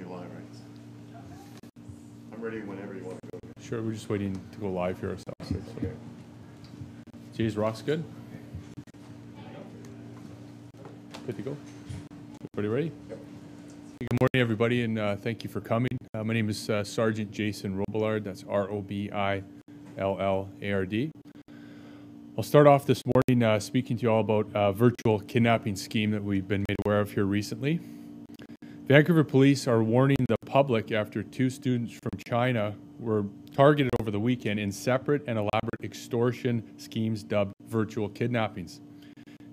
Live, right? I'm ready whenever you want to go. Sure, we're just waiting to go live here ourselves. Okay. Jay's Rock's good? Good to go? Everybody ready? Yep. Good morning, everybody, and thank you for coming. My name is Sergeant Jason Robillard. That's Robillard. I'll start off this morning speaking to you all about a virtual kidnapping scheme that we've been made aware of here recently. Vancouver Police are warning the public after two students from China were targeted over the weekend in separate and elaborate extortion schemes dubbed virtual kidnappings.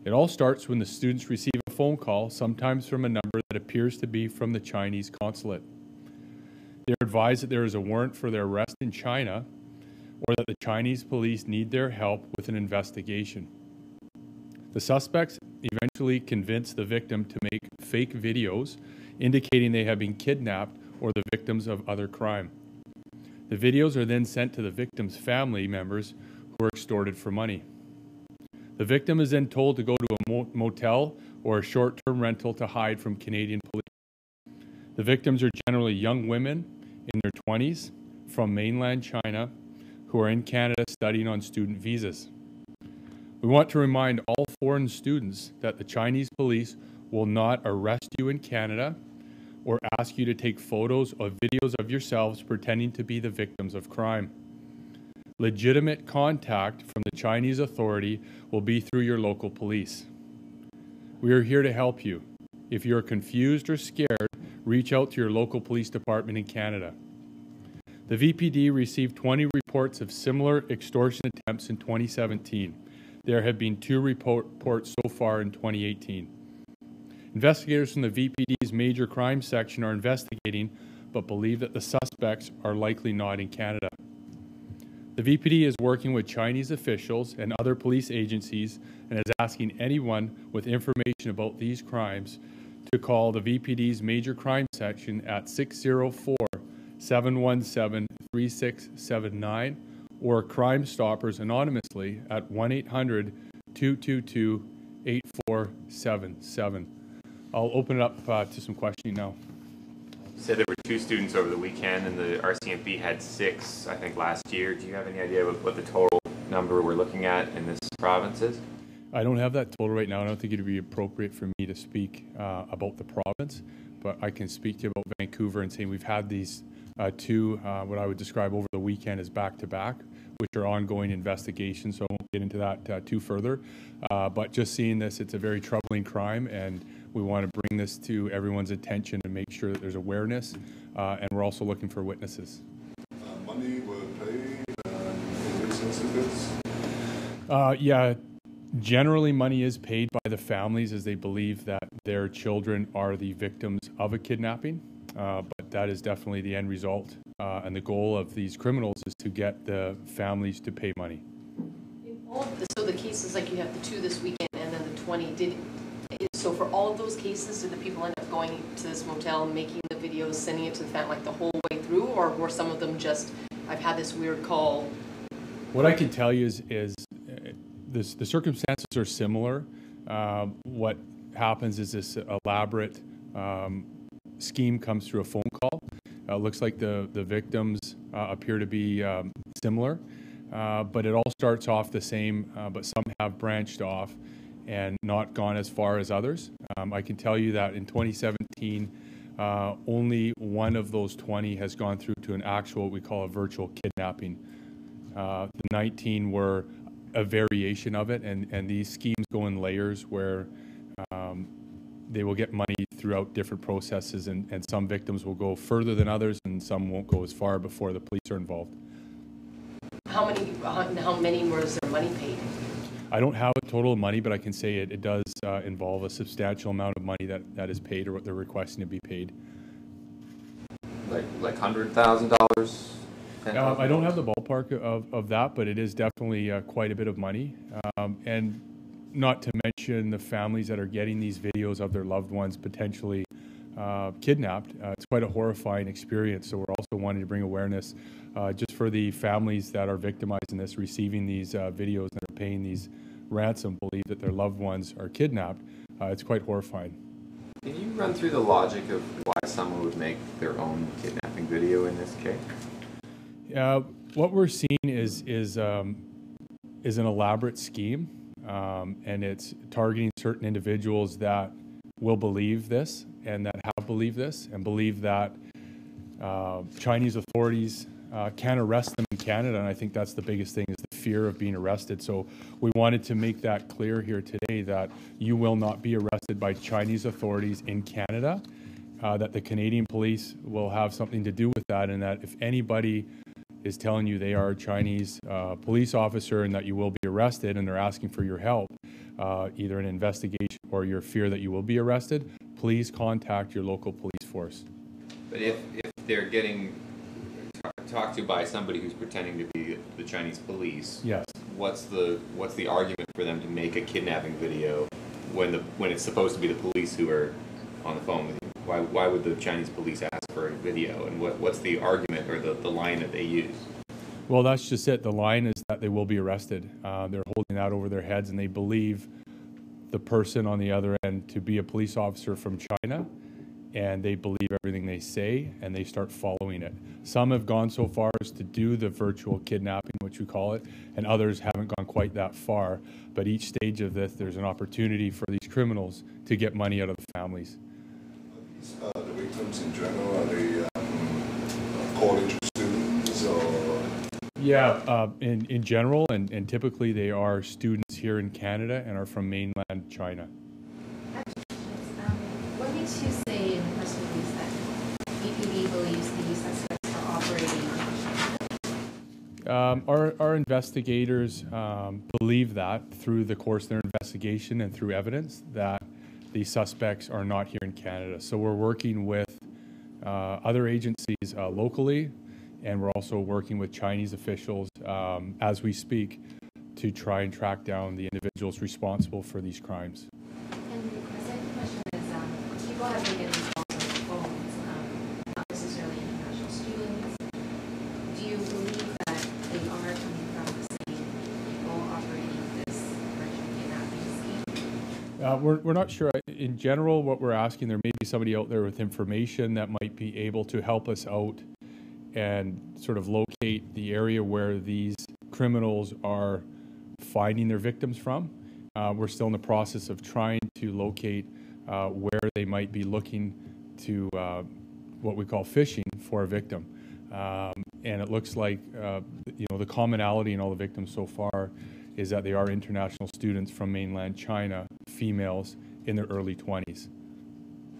It all starts when the students receive a phone call, sometimes from a number that appears to be from the Chinese consulate. They're advised that there is a warrant for their arrest in China, or that the Chinese police need their help with an investigation. The suspects eventually convince the victim to make fake videos indicating they have been kidnapped or the victims of other crime. The videos are then sent to the victim's family members who are extorted for money. The victim is then told to go to a motel or a short-term rental to hide from Canadian police. The victims are generally young women in their 20s from mainland China who are in Canada studying on student visas. We want to remind all foreign students that the Chinese police will not arrest you in Canada or ask you to take photos or videos of yourselves pretending to be the victims of crime. Legitimate contact from the Chinese authority will be through your local police. We are here to help you. If you are confused or scared, reach out to your local police department in Canada. The VPD received 20 reports of similar extortion attempts in 2017. There have been 2 reports so far in 2018. Investigators from the VPD's major crime section are investigating, but believe that the suspects are likely not in Canada. The VPD is working with Chinese officials and other police agencies and is asking anyone with information about these crimes to call the VPD's major crime section at 604-717-3679 or Crime Stoppers anonymously at 1-800-222-8477. I'll open it up to some questioning now. You said there were 2 students over the weekend and the RCMP had 6, I think, last year. Do you have any idea what the total number we're looking at in this province is? I don't have that total right now. I don't think it would be appropriate for me to speak about the province, but I can speak to you about Vancouver and say we've had these 2, what I would describe over the weekend as back-to-back, which are ongoing investigations, so I won't get into that too further. But just seeing this, it's a very troubling crime, and we want to bring this to everyone's attention and make sure that there's awareness, and we're also looking for witnesses. Money will pay in these incidents? Yeah, generally money is paid by the families as they believe that their children are the victims of a kidnapping, but that is definitely the end result, and the goal of these criminals is to get the families to pay money. In all of so the cases, like you have the 2 this weekend and then the 20, so for all of those cases, did the people end up going to this motel, making the videos, sending it to the family like the whole way through, or were some of them just, I've had this weird call? What I can tell you is the circumstances are similar. What happens is this elaborate scheme comes through a phone call. Looks like the victims appear to be similar, but it all starts off the same, but some have branched off and not gone as far as others. I can tell you that in 2017, only one of those 20 has gone through to an actual, what we call a virtual kidnapping. The 19 were a variation of it, and these schemes go in layers where they will get money throughout different processes, and some victims will go further than others, and some won't go as far before the police are involved. How many was their money paid? I don't have a total of money, but I can say it does involve a substantial amount of money that is paid or what they're requesting to be paid. Like $100,000? I don't have the ballpark of that, but it is definitely quite a bit of money. And not to mention the families that are getting these videos of their loved ones potentially kidnapped. It's quite a horrifying experience, so we're also wanting to bring awareness just for the families that are victimized in this, receiving these videos and are paying these ransom, believe that their loved ones are kidnapped. It's quite horrifying. Can you run through the logic of why someone would make their own kidnapping video in this case? What we're seeing is an elaborate scheme, and it's targeting certain individuals that will believe this and that have believed this and believe that Chinese authorities can arrest them in Canada, and I think that's the biggest thing, is the fear of being arrested. So we wanted to make that clear here today, that you will not be arrested by Chinese authorities in Canada, that the Canadian police will have something to do with that, and that if anybody is telling you they are a Chinese police officer and that you will be arrested and they're asking for your help, either an investigation or your fear that you will be arrested, please contact your local police force. But if they're getting talked to by somebody who's pretending to be the Chinese police, yes, what's the argument for them to make a kidnapping video when it's supposed to be the police who are on the phone with you? Why would the Chinese police ask for a video, and what's the argument or the line that they use? Well, that's just it. The line is that they will be arrested. They're holding that over their heads, and they believe the person on the other end to be a police officer from China, and they believe everything they say, and they start following it. Some have gone so far as to do the virtual kidnapping, which we call it, and others haven't gone quite that far. But each stage of this, there's an opportunity for these criminals to get money out of the families. The victims in general, are they college students or? Yeah, in general, and typically they are students here in Canada and are from mainland China. What makes you say in the press release that EPD believes the suspects are operating on China? Our investigators believe that through the course of their investigation and through evidence that the suspects are not here in Canada. So we're working with other agencies locally, and we're also working with Chinese officials as we speak to try and track down the individuals responsible for these crimes. And the second question is, people have been getting calls on their phones, not necessarily international students. Do you believe that they are coming from the same people operating this virtual kidnapping scheme? We're not sure. In general, what we're asking, there may be somebody out there with information that might be able to help us out and sort of locate the area where these criminals are finding their victims from. We're still in the process of trying to locate where they might be looking to what we call fishing for a victim. And it looks like the commonality in all the victims so far is that they are international students from mainland China, females in their early 20s.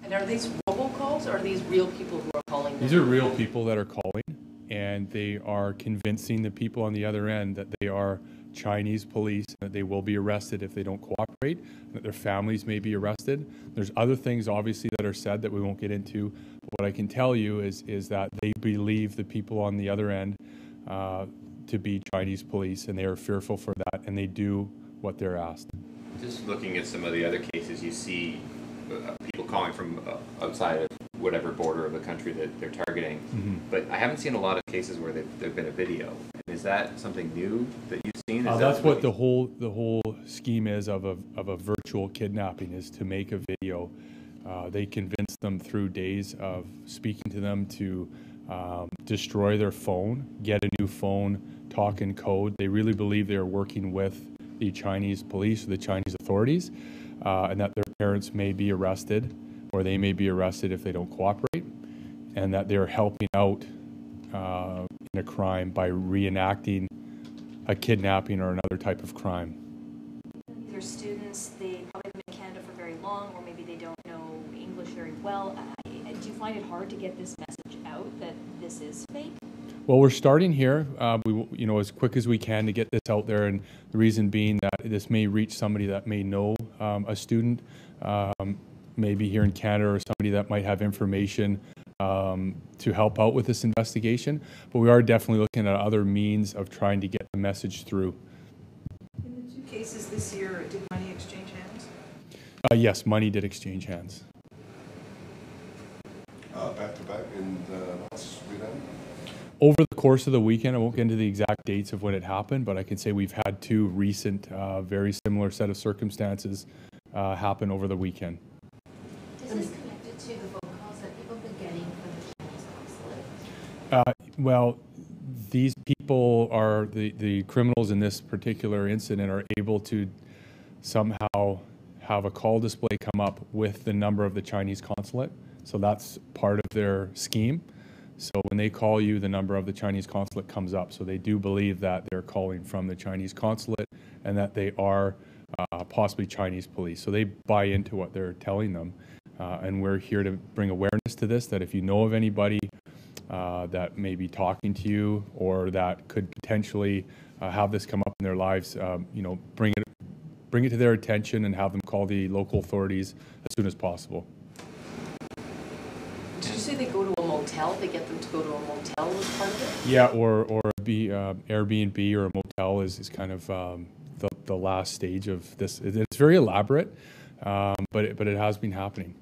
And are these robocalls, or are these real people who are calling them? These are real people that are calling, and they are convincing the people on the other end that they are Chinese police, that they will be arrested if they don't cooperate, that their families may be arrested. There's other things, obviously, that are said that we won't get into. But what I can tell you is that they believe the people on the other end to be Chinese police, and they are fearful for that, and they do what they're asked. Just looking at some of the other cases, you see people calling from outside of whatever border of the country that they're targeting. Mm-hmm. But I haven't seen a lot of cases where there've been a video. And is that something new that you've seen? That's what the whole scheme is of a virtual kidnapping, is to make a video. They convince them through days of speaking to them to destroy their phone, get a new phone, talk in code. They really believe they are working with the Chinese police or the Chinese authorities, and that their parents may be arrested, or they may be arrested if they don't cooperate, and that they're helping out in a crime by reenacting a kidnapping or another type of crime. These are students, they probably haven't been in Canada for very long, or maybe they don't know English very well. Do you find it hard to get this message out that this is fake? Well, we're starting here, as quick as we can to get this out there, and the reason being that this may reach somebody that may know a student, maybe here in Canada, or somebody that might have information to help out with this investigation. But we are definitely looking at other means of trying to get the message through. In the two cases this year, did money exchange hands? Yes, money did exchange hands. Back to back in North Sweden? Over the course of the weekend, I won't get into the exact dates of when it happened, but I can say we've had two recent, very similar set of circumstances happen over the weekend. Is this connected to the phone calls that people have been Well, these people are the criminals in this particular incident are able to somehow have a call display come up with the number of the Chinese consulate. So that's part of their scheme. So when they call you, the number of the Chinese consulate comes up. So they do believe that they're calling from the Chinese consulate and that they are possibly Chinese police. So they buy into what they're telling them. And we're here to bring awareness to this, that if you know of anybody that may be talking to you or that could potentially have this come up in their lives, bring it to their attention and have them call the local authorities as soon as possible. Did you say they go to a motel? They get them to go to a motel as part of it? Yeah, or Airbnb or a motel is kind of the last stage of this. It's very elaborate, but it has been happening.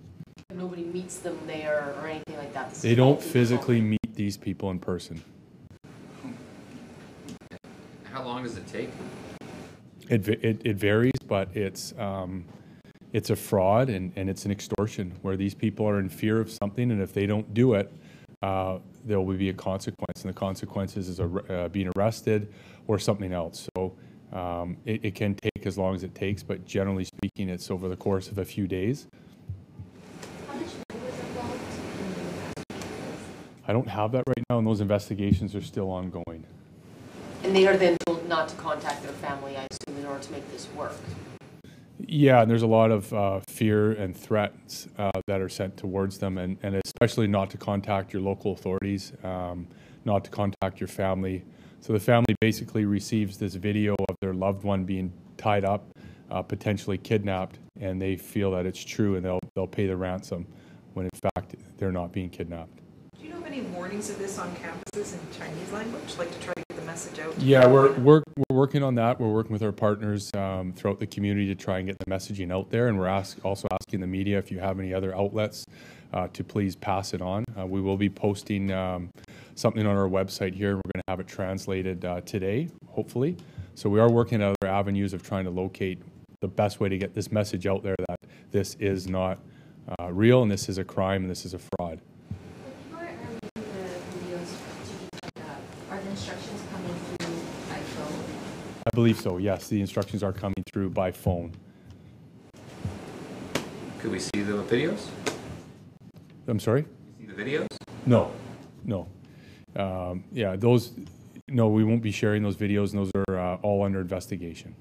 Nobody meets them there or anything like that? They don't physically meet these people in person. How long does it take? It varies, but it's a fraud and it's an extortion where these people are in fear of something, and if they don't do it, there will be a consequence, and the consequences is being arrested or something else. So it can take as long as it takes, but generally speaking, it's over the course of a few days. How much money was involved in the investigations? I don't have that right now, and those investigations are still ongoing. And they are then told not to contact their family, I assume, in order to make this work. Yeah, and there's a lot of fear and threats that are sent towards them, and especially not to contact your local authorities, not to contact your family. So the family basically receives this video of their loved one being tied up, potentially kidnapped, and they feel that it's true, and they'll pay the ransom when in fact they're not being kidnapped. Do you know of any warnings of this on campuses in Chinese language, like to try to get the message out? Yeah, we're working on that. We're working with our partners throughout the community to try and get the messaging out there, and we're also asking the media if you have any other outlets to please pass it on. We will be posting something on our website here. We're going to have it translated today, hopefully. So we are working at other avenues of trying to locate the best way to get this message out there that this is not real and this is a crime and this is a fraud. When people are making the videos to be put up, are the instructions coming through by phone? I believe so, yes. The instructions are coming through by phone. Could we see the videos? I'm sorry? See the videos? No. Yeah, those. No, we won't be sharing those videos, and those are all under investigation.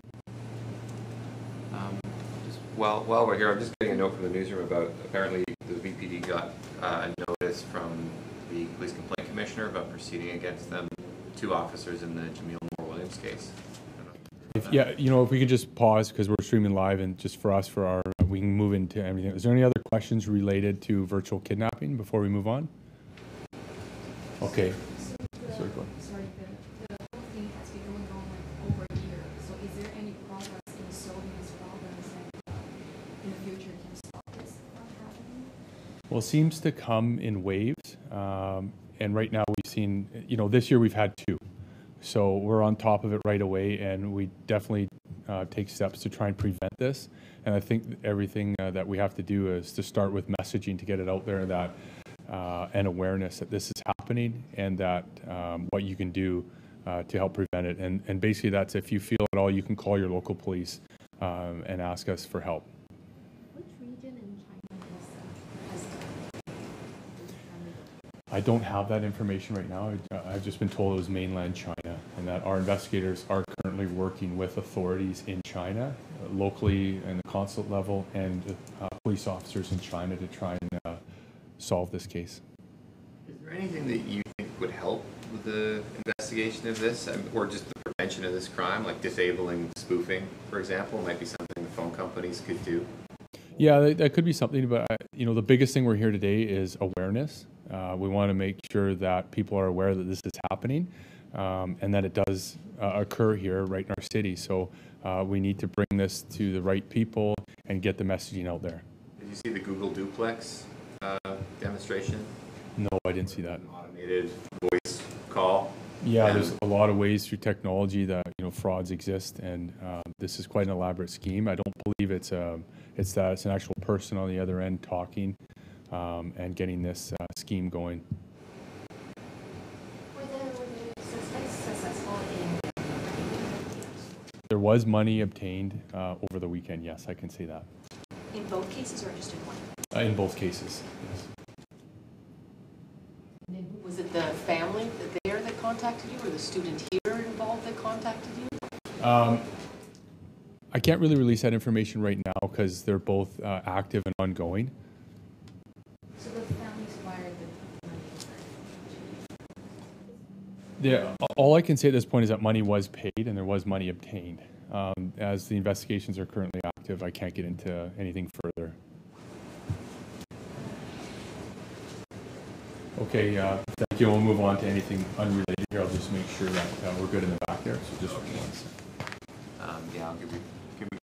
While we're here, I'm just getting a note from the newsroom about apparently the VPD got a notice from the police complaint commissioner about proceeding against them, 2 officers in the Jamil Moore Williams case. If we could just pause because we're streaming live, and just for us, we can move into everything. Is there any other questions related to virtual kidnapping before we move on? Okay. The whole thing has been going on like over a year. So is there any progress in solving these problems and in the future can stop this from happening? Well, it seems to come in waves, and right now we've seen, this year we've had 2. So we're on top of it right away, and we definitely take steps to try and prevent this. And I think everything that we have to do is to start with messaging to get it out there, that and awareness that this is happening, and that what you can do to help prevent it. And basically that's, if you feel at all, you can call your local police and ask us for help. Which region in China has I don't have that information right now. I've just been told it was mainland China, and that our investigators are currently working with authorities in China, locally and the consulate level, and police officers in China to try and solve this case. Is there anything that you think would help with the investigation of this, or just the prevention of this crime, like disabling spoofing, for example, might be something the phone companies could do? Yeah, that could be something, but the biggest thing we're here today is awareness. We want to make sure that people are aware that this is happening, and that it does occur here right in our city. So we need to bring this to the right people and get the messaging out there. Did you see the Google Duplex demonstration? No, I didn't see that. An automated voice call. Yeah, there's a lot of ways through technology that frauds exist, and this is quite an elaborate scheme. I don't believe it's an actual person on the other end talking and getting this scheme going. there was money obtained over the weekend. Yes, I can say that. In both cases or just in one? In both cases, yes. Was it the family there that contacted you, or the student here involved that contacted you? I can't really release that information right now because they're both active and ongoing. So the families wired the money over. Yeah, all I can say at this point is that money was paid and there was money obtained. As the investigations are currently active, I can't get into anything further. Okay, thank you. We'll move on to anything unrelated here. I'll just make sure that we're good in the back there. So just 1 second. Yeah, I'll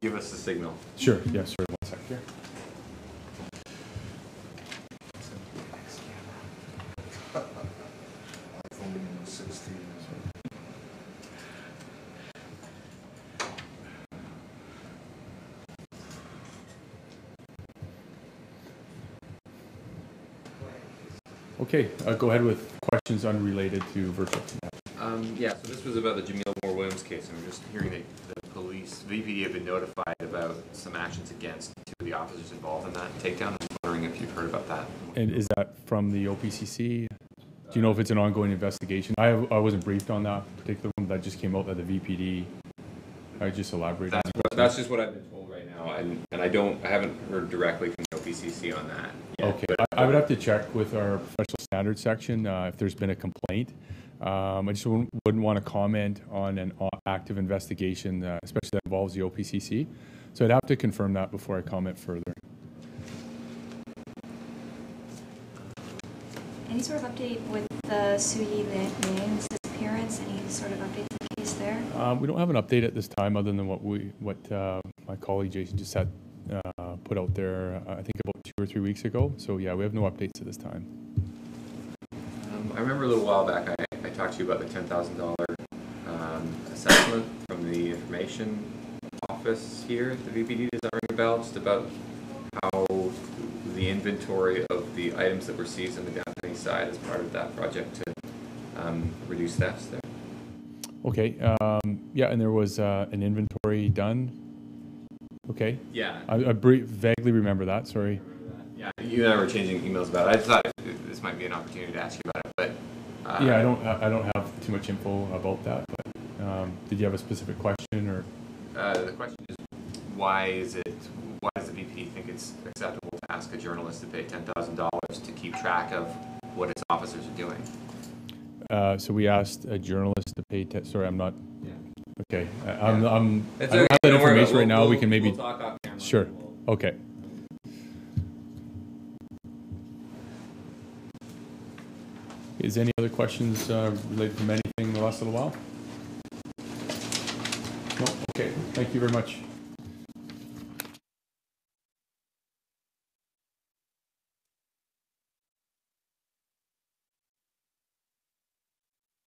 give us a signal. Sure. Yeah, sorry. 1 sec here. iPhone 16. Okay, go ahead with questions unrelated to virtual connect. Yeah, so this was about the Jameel Moore-Williams case, and we're just hearing that the police, VPD, have been notified about some actions against 2 of the officers involved in that takedown. I'm just wondering if you've heard about that. And is that from the OPCC? Do you know if it's an ongoing investigation? I wasn't briefed on that particular one. That just came out that the VPD. I just elaborated. That's just what I've been told right now, and I haven't heard directly from the OPCC on that yet. Okay, I would have to check with our professional standards section if there's been a complaint. I just wouldn't want to comment on an active investigation, especially that involves the OPCC. So I'd have to confirm that before I comment further. Any sort of update with the Suyi Liang's disappearance? Any sort of update to the case there? We don't have an update at this time other than what my colleague Jason just had put out there, I think about 2 or 3 weeks ago. So yeah, we have no updates at this time. I remember a little while back I talked to you about the $10,000 assessment from the information office here at the VPD. Does that ring a bell? Just about how the inventory of the items that were seized on the Japanese side as part of that project to reduce thefts there. Okay, yeah, and there was an inventory done. Okay. Yeah. I vaguely remember that, sorry. Yeah, you and I were changing emails about it. I thought this might be an opportunity to ask you about it, but yeah, I don't have too much info about that. But did you have a specific question or? The question is, why does the VP think it's acceptable to ask a journalist to pay $10,000 to keep track of what its officers are doing? So we asked a journalist to pay. Sorry, I'm not. Yeah. Okay, I It's don't okay, have that don't worry information about it. right now. We can maybe. We'll talk off camera. Sure. Okay. Is any other questions related from anything in the last little while? No? Okay. Thank you very much.